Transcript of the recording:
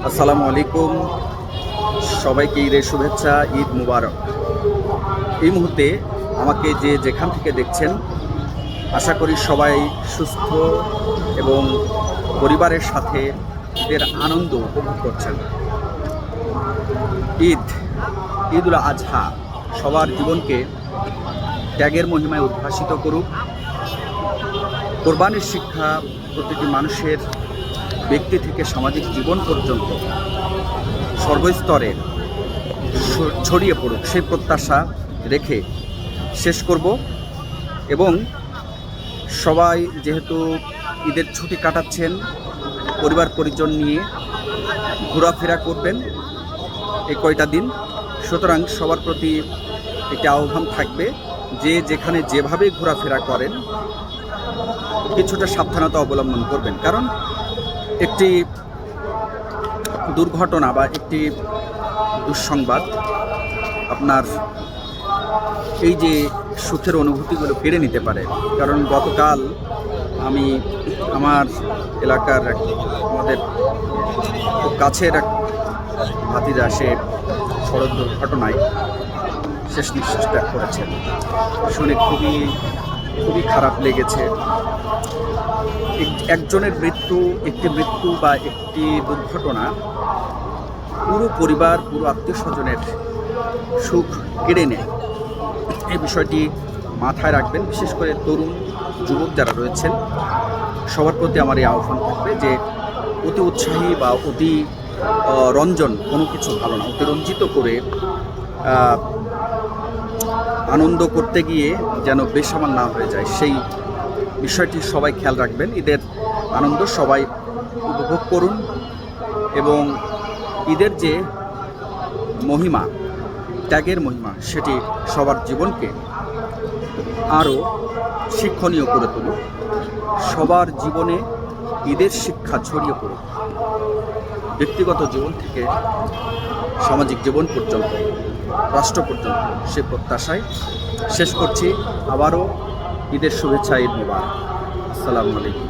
আসসালামু আলাইকুম, সবাইকে ঈদের শুভেচ্ছা, ঈদ মুবারক। এই মুহূর্তে আমাকে যেখান থেকে দেখছেন, আশা করি সবাই সুস্থ এবং পরিবারের সাথে ঈদের আনন্দ উপভোগ করছেন। ঈদুল আজহা সবার জীবনকে ত্যাগের মহিমায় উদ্ভাসিত করুক। কোরবানির শিক্ষা প্রতিটি মানুষের ব্যক্তি থেকে সামাজিক জীবন পর্যন্ত সর্বস্তরে ছড়িয়ে পড়ুক, সেই প্রত্যাশা রেখে শেষ করব। এবং সবাই যেহেতু ঈদের ছুটি কাটাচ্ছেন, পরিবার পরিজন নিয়ে ঘোরাফেরা করবেন এই কয়টা দিন, সুতরাং সবার প্রতি একটি আহ্বান থাকবে যে যেখানে যেভাবে ঘোরাফেরা করেন কিছুটা সাবধানতা অবলম্বন করবেন। কারণ একটি দুর্ঘটনা বা একটি দুঃসংবাদ আপনার এই যে সুখের অনুভূতিগুলো কেড়ে নিতে পারে। কারণ গতকাল আমি আমার এলাকার আমাদের খুব কাছের এক ভাতিজা সে সড়ক দুর্ঘটনায় শেষ নিঃশ্বাস ত্যাগ করেছেন। শুনে খুবই খারাপ লেগেছে। একজনের একটি মৃত্যু বা একটি দুর্ঘটনা পুরো পরিবার, পুরো আত্মীয় স্বজনের সুখ কেড়ে নেয়। এই বিষয়টি মাথায় রাখবেন। বিশেষ করে তরুণ যুবক যারা রয়েছেন, সবার প্রতি আমার এই আহ্বান থাকবে যে অতি উৎসাহী বা অতি রঞ্জন কোনো কিছু ভালো না। অতিরঞ্জিত করে আনন্দ করতে গিয়ে যেন বেসামাল না হয়ে যায়, সেই বিষয়টি সবাই খেয়াল রাখবেন। ঈদের আনন্দ সবাই উপভোগ করুন এবং ঈদের যে মহিমা, ত্যাগের মহিমা, সেটি সবার জীবনকে আরও শিক্ষণীয় করে তুলুক। সবার জীবনে ঈদের শিক্ষা ছড়িয়ে পড়ুক, ব্যক্তিগত জীবন থেকে সামাজিক জীবন পর্যন্ত, রাষ্ট্র পর্যন্ত। সে প্রত্যাশায় শেষ করছি। আবারও ঈদের শুভেচ্ছা, ঈদ মুবারক। আসসালামু আলাইকুম।